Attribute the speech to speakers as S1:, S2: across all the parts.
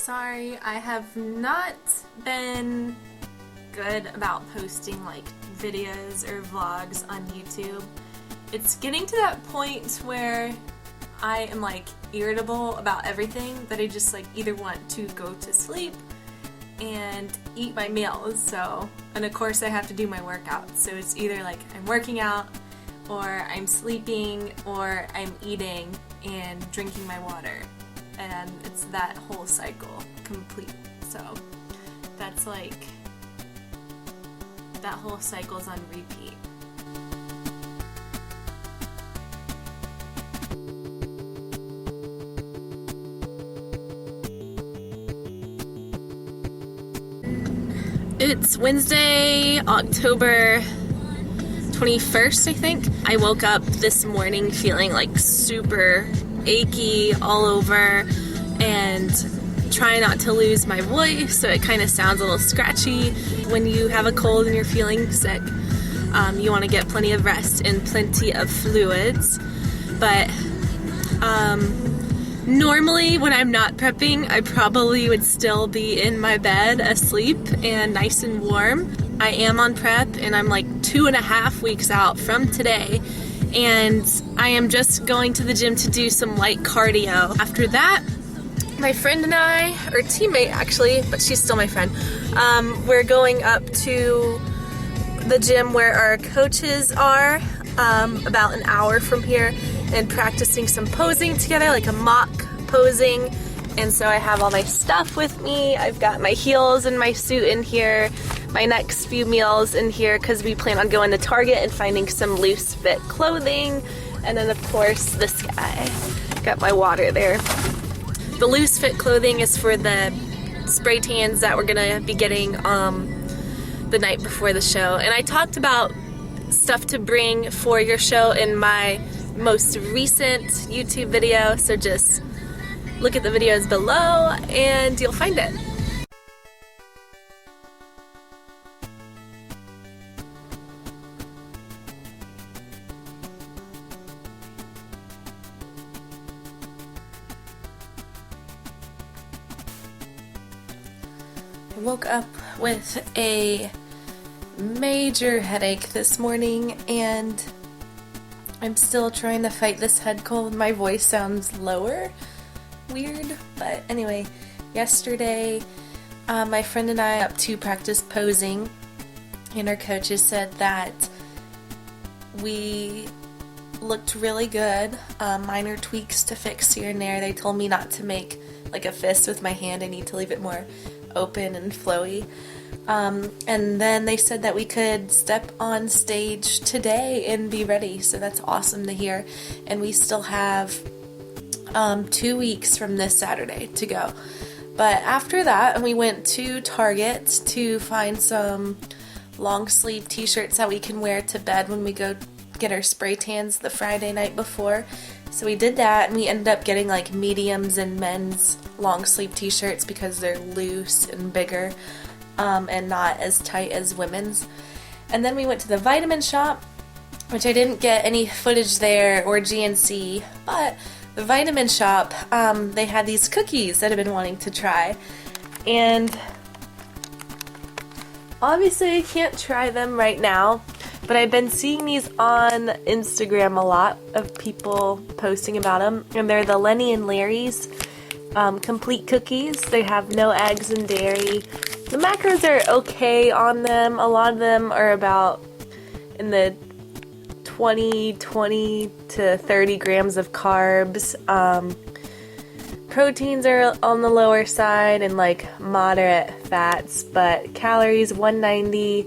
S1: Sorry, I have not been good about posting like videos or vlogs on YouTube. It's getting to that point where I am like irritable about everything that I just like either want to go to sleep and eat my meals, and of course I have to do my workouts, so it's either like I'm working out or I'm sleeping or I'm eating and drinking my water, and it's that whole cycle complete. So that's like, that whole cycle's on repeat. It's Wednesday, October 21st, I think. I woke up this morning feeling like super achy all over and try not to lose my voice, so it kind of sounds a little scratchy. When you have a cold and you're feeling sick, you want to get plenty of rest and plenty of fluids. But normally when I'm not prepping, I probably would still be in my bed asleep and nice and warm. I am on prep and I'm like 2.5 weeks out from today, and I am just going to the gym to do some light cardio. After that, my friend and I, or teammate actually, but she's still my friend, we're going up to the gym where our coaches are, about an hour from here, and practicing some posing together, like a mock posing. And so I have all my stuff with me. I've got my heels and my suit in here, my next few meals in here, because we plan on going to Target and finding some loose fit clothing. And then of course this guy, got my water there. The loose fit clothing is for the spray tans that we're gonna be getting the night before the show. And I talked about stuff to bring for your show in my most recent YouTube video, so just look at the videos below and you'll find it. I woke up with a major headache this morning and I'm still trying to fight this head cold. My voice sounds lower. Weird. But anyway, yesterday my friend and I up to practice posing, and our coaches said that we looked really good. Minor tweaks to fix here and there. They told me not to make like a fist with my hand. I need to leave it more open and flowy. And then they said that we could step on stage today and be ready, so that's awesome to hear. And we still have 2 weeks from this Saturday to go. But after that, we went to Target to find some long sleeve t-shirts that we can wear to bed when we go get our spray tans the Friday night before. So we did that, and we ended up getting like mediums and men's long sleeve t-shirts because they're loose and bigger, and not as tight as women's. And then we went to the vitamin shop, which I didn't get any footage there, or GNC, but the vitamin shop, they had these cookies that I've been wanting to try, and obviously I can't try them right now, but I've been seeing these on Instagram a lot of people posting about them, and they're the Lenny and Larry's complete cookies. They have no eggs and dairy. The macros are okay on them. A lot of them are about in the 20 to 30 grams of carbs. Proteins are on the lower side and like moderate fats, but calories 190.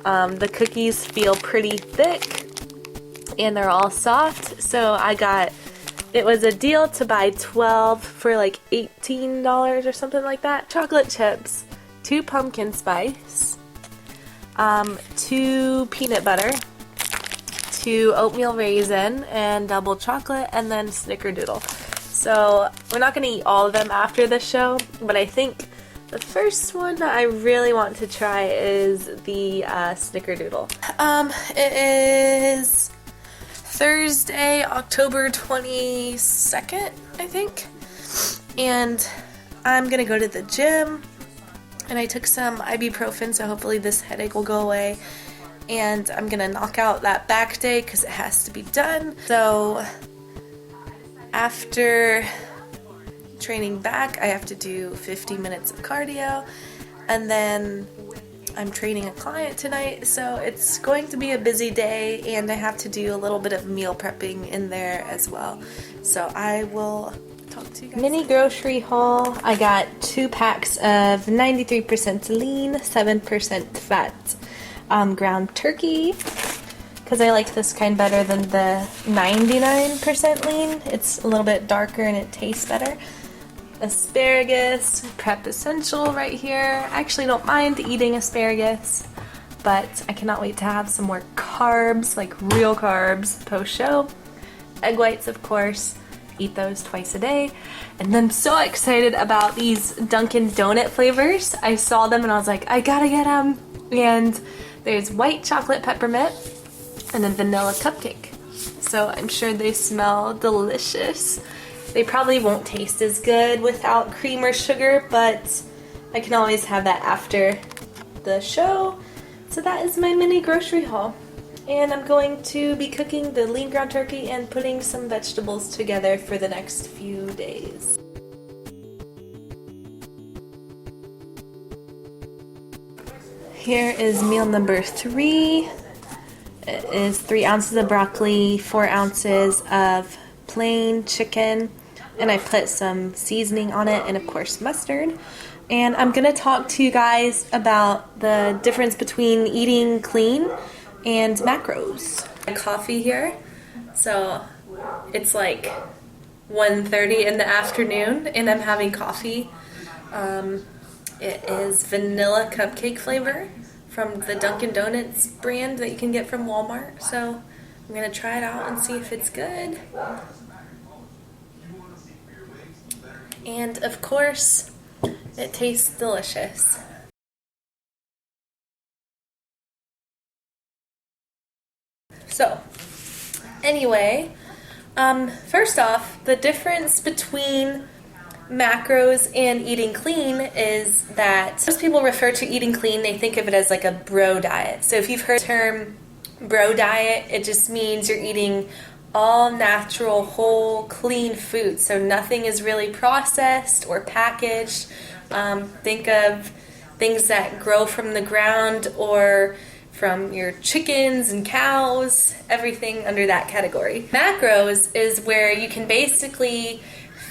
S1: The cookies feel pretty thick and they're all soft, so it was a deal to buy 12 for like $18 or something like that. Chocolate chips, 2 pumpkin spice, 2 peanut butter, 2 oatmeal raisin, and double chocolate, and then snickerdoodle. So we're not going to eat all of them after the show, but I think the first one that I really want to try is the snickerdoodle. It is Thursday, October 22nd, I think, and I'm gonna go to the gym, and I took some ibuprofen, so hopefully this headache will go away. And I'm gonna knock out that back day because it has to be done. So after training back, I have to do 50 minutes of cardio, and then I'm training a client tonight, so it's going to be a busy day, and I have to do a little bit of meal prepping in there as well. So I will talk to you guys. Mini grocery haul. I got 2 packs of 93% lean, 7% fat ground turkey, because I like this kind better than the 99% lean. It's a little bit darker and it tastes better. Asparagus, prep essential right here. I actually don't mind eating asparagus, but I cannot wait to have some more carbs, like real carbs, post-show. Egg whites, of course. Eat those twice a day. And I'm so excited about these Dunkin' Donut flavors. I saw them and I was like, I gotta get them. And there's white chocolate peppermint and then vanilla cupcake. So I'm sure they smell delicious. They probably won't taste as good without cream or sugar, but I can always have that after the show. So that is my mini grocery haul. And I'm going to be cooking the lean ground turkey and putting some vegetables together for the next few days. Here is meal number 3. It is 3 ounces of broccoli, 4 ounces of plain chicken, and I put some seasoning on it and of course mustard. And I'm gonna talk to you guys about the difference between eating clean and macros. Coffee here, so it's like 1:30 in the afternoon and I'm having coffee. It is vanilla cupcake flavor from the Dunkin' Donuts brand that you can get from Walmart. So I'm gonna try it out and see if it's good. And of course, it tastes delicious. So, anyway, first off, the difference between macros and eating clean is that most people refer to eating clean, they think of it as like a bro diet. So if you've heard the term bro diet, it just means you're eating all natural, whole, clean food. So nothing is really processed or packaged. Think of things that grow from the ground or from your chickens and cows, everything under that category. Macros is where you can basically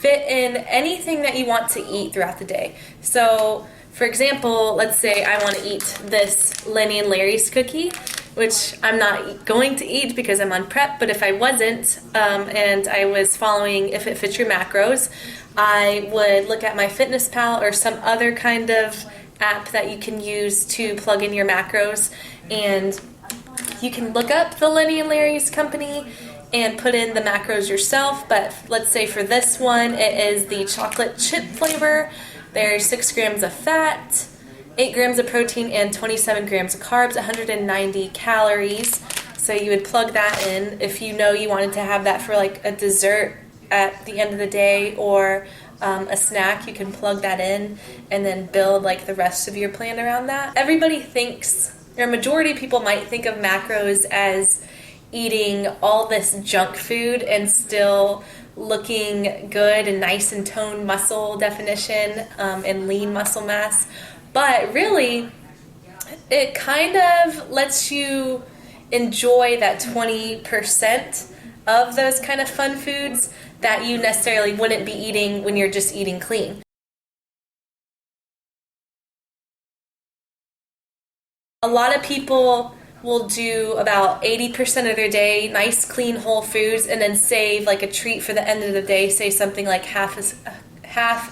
S1: fit in anything that you want to eat throughout the day. So, for example, let's say I want to eat this Lenny and Larry's cookie, which I'm not going to eat because I'm on prep, but if I wasn't and I was following If It Fits Your Macros, I would look at MyFitnessPal or some other kind of app that you can use to plug in your macros, and you can look up the Lenny and Larry's company and put in the macros yourself. But let's say for this one, it is the chocolate chip flavor. There's 6 grams of fat, 8 grams of protein, and 27 grams of carbs, 190 calories. So you would plug that in if you know you wanted to have that for like a dessert at the end of the day or a snack. You can plug that in and then build like the rest of your plan around that. Everybody thinks, or majority of people might think of macros as eating all this junk food and still looking good and nice and toned muscle definition and lean muscle mass. But really, it kind of lets you enjoy that 20% of those kind of fun foods that you necessarily wouldn't be eating when you're just eating clean. A lot of people will do about 80% of their day nice, clean, whole foods and then save like a treat for the end of the day, say something like half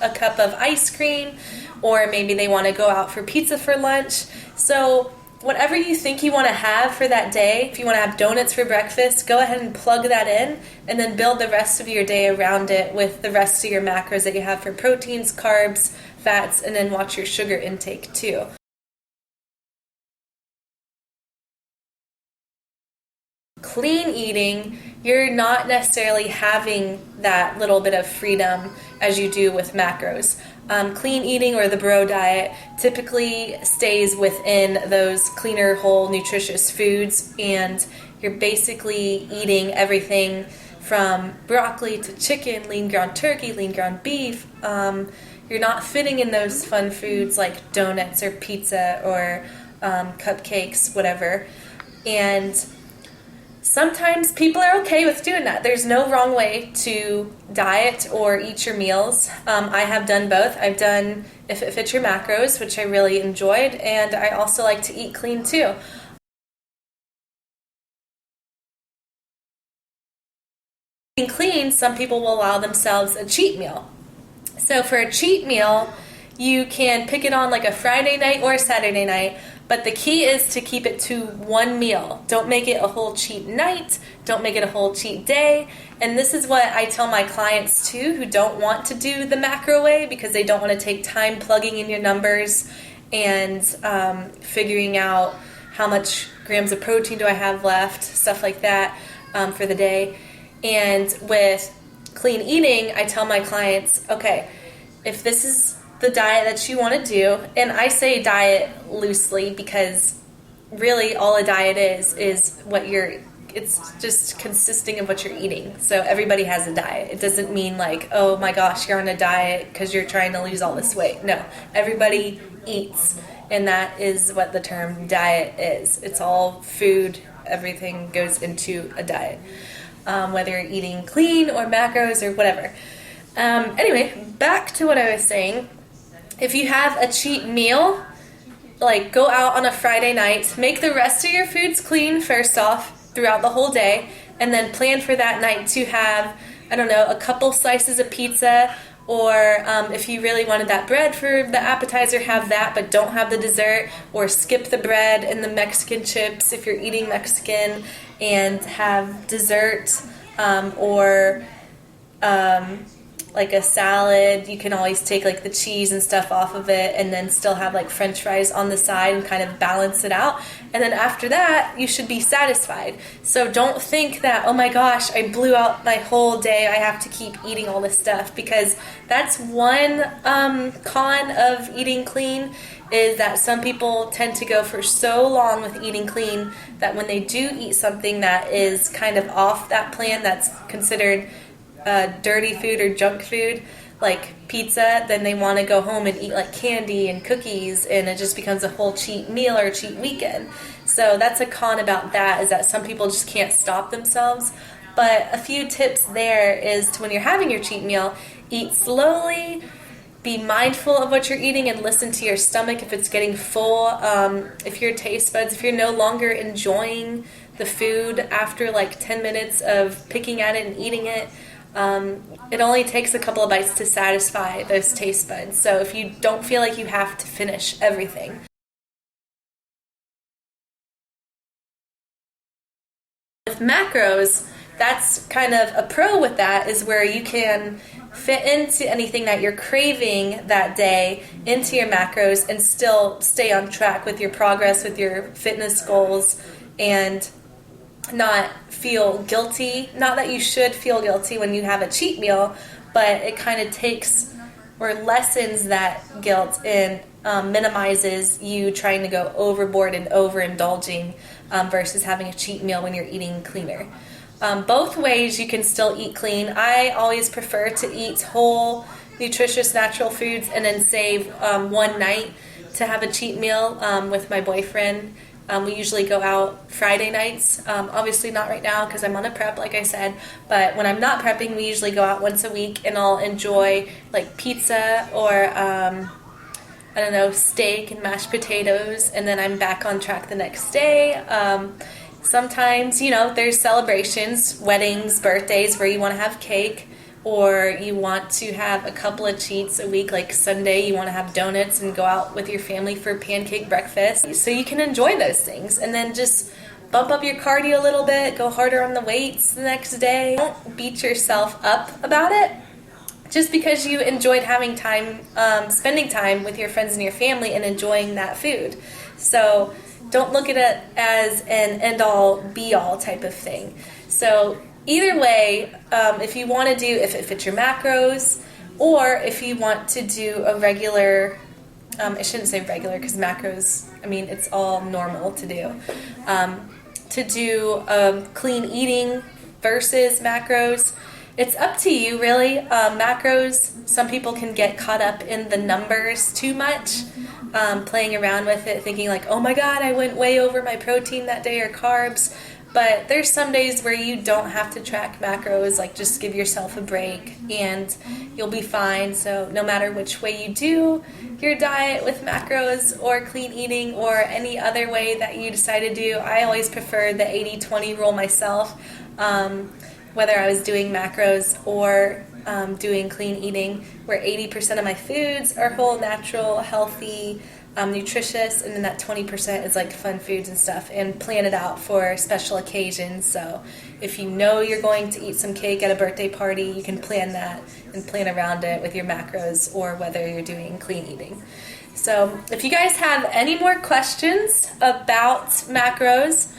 S1: a cup of ice cream, or maybe they want to go out for pizza for lunch. So whatever you think you want to have for that day, if you want to have donuts for breakfast, go ahead and plug that in and then build the rest of your day around it with the rest of your macros that you have for proteins, carbs, fats, and then watch your sugar intake too. Clean eating, you're not necessarily having that little bit of freedom as you do with macros. Clean eating, or the bro diet, typically stays within those cleaner, whole, nutritious foods, and you're basically eating everything from broccoli to chicken, lean ground turkey, lean ground beef. You're not fitting in those fun foods like donuts or pizza or cupcakes, whatever. And sometimes people are okay with doing that. There's no wrong way to diet or eat your meals. I have done both. I've done If It Fits Your Macros, which I really enjoyed, and I also like to eat clean too. Eating clean, some people will allow themselves a cheat meal. So for a cheat meal, you can pick it on like a Friday night or a Saturday night, but the key is to keep it to one meal. Don't make it a whole cheat night. Don't make it a whole cheat day. And this is what I tell my clients too, who don't want to do the macro way because they don't want to take time plugging in your numbers and figuring out how much grams of protein do I have left, stuff like that for the day. And with clean eating, I tell my clients, okay, if this is the diet that you want to do, and I say diet loosely because really all a diet is what it's just consisting of what you're eating. So everybody has a diet. It doesn't mean like, oh my gosh, you're on a diet because you're trying to lose all this weight. No, everybody eats, and that is what the term diet is. It's all food. Everything goes into a diet, whether you're eating clean or macros or whatever. Anyway, back to what I was saying. If you have a cheat meal, like go out on a Friday night, make the rest of your foods clean first off throughout the whole day, and then plan for that night to have, I don't know, a couple slices of pizza, or if you really wanted that bread for the appetizer, have that, but don't have the dessert, or skip the bread and the Mexican chips if you're eating Mexican, and have dessert, or like a salad. You can always take like the cheese and stuff off of it and then still have like french fries on the side and kind of balance it out. And then after that, you should be satisfied. So don't think that, oh my gosh, I blew out my whole day, I have to keep eating all this stuff, because that's one con of eating clean, is that some people tend to go for so long with eating clean that when they do eat something that is kind of off that plan, that's considered dirty food or junk food, like pizza, then they want to go home and eat like candy and cookies, and it just becomes a whole cheat meal or cheat weekend. So that's a con about that, is that some people just can't stop themselves. But a few tips there is to, when you're having your cheat meal, eat slowly, be mindful of what you're eating, and listen to your stomach if it's getting full. If your taste buds, if you're no longer enjoying the food after like 10 minutes of picking at it and eating it, it only takes a couple of bites to satisfy those taste buds. So if you don't feel like you have to finish everything. With macros, that's kind of a pro with that, is where you can fit into anything that you're craving that day into your macros and still stay on track with your progress, with your fitness goals, and not feel guilty. Not that you should feel guilty when you have a cheat meal, but it kind of takes or lessens that guilt and minimizes you trying to go overboard and overindulging versus having a cheat meal when you're eating cleaner. Both ways you can still eat clean. I always prefer to eat whole, nutritious, natural foods and then save one night to have a cheat meal with my boyfriend. We usually go out Friday nights. Obviously not right now because I'm on a prep, like I said. But when I'm not prepping, we usually go out once a week, and I'll enjoy like pizza or I don't know, steak and mashed potatoes, and then I'm back on track the next day. Sometimes, you know, there's celebrations, weddings, birthdays, where you want to have cake, or you want to have a couple of cheats a week, like Sunday you want to have donuts and go out with your family for pancake breakfast. So you can enjoy those things, and then just bump up your cardio a little bit, go harder on the weights the next day. Don't beat yourself up about it. just because you enjoyed having time, spending time with your friends and your family and enjoying that food. So don't look at it as an end-all, be-all type of thing. So either way, if you want to do, if it fits your macros, or if you want to do a regular, I shouldn't say regular because macros, I mean, it's all normal to do. Clean eating versus macros, it's up to you really. Macros, some people can get caught up in the numbers too much, playing around with it, thinking like, oh my god, I went way over my protein that day or carbs. But there's some days where you don't have to track macros, like just give yourself a break and you'll be fine. So no matter which way you do your diet with macros or clean eating or any other way that you decide to do, I always prefer the 80-20 rule myself, whether I was doing macros or doing clean eating, where 80% of my foods are whole, natural, healthy, nutritious, and then that 20% is like fun foods and stuff, and plan it out for special occasions. So if you know you're going to eat some cake at a birthday party, you can plan that and plan around it with your macros, or whether you're doing clean eating. So if you guys have any more questions about macros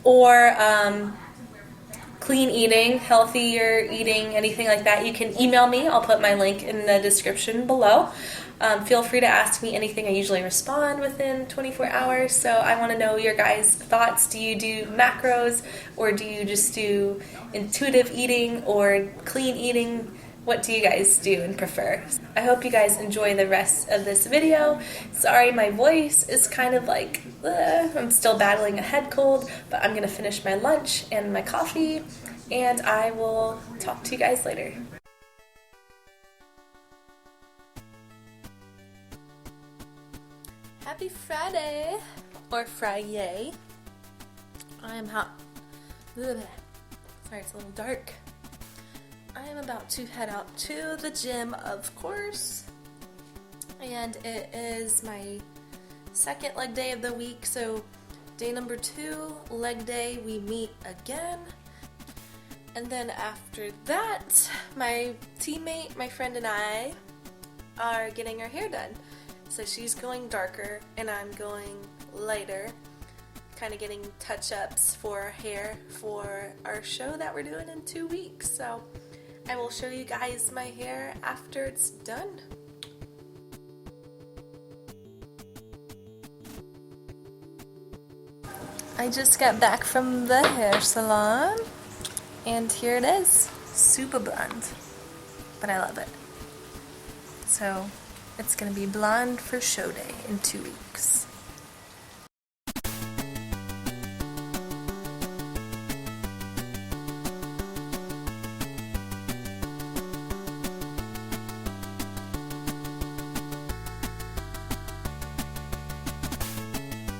S1: or clean eating, healthier eating, anything like that, you can email me. I'll put my link in the description below. Feel free to ask me anything. I usually respond within 24 hours, so I want to know your guys' thoughts. Do you do macros, or do you just do intuitive eating or clean eating? What do you guys do and prefer? I hope you guys enjoy the rest of this video. Sorry, my voice is kind of like, I'm still battling a head cold, but I'm going to finish my lunch and my coffee, and I will talk to you guys later. Happy Friday, or Friday. I am hot. Sorry, it's a little dark. I am about to head out to the gym, of course, and it is my second leg day of the week, so day number 2, leg day, we meet again. And then after that, my teammate, my friend, and I are getting our hair done. So she's going darker and I'm going lighter, kind of getting touch-ups for our hair for our show that we're doing in 2 weeks. So I will show you guys my hair after it's done. I just got back from the hair salon and here it is, super blonde, but I love it. So it's gonna be blonde for show day in 2 weeks.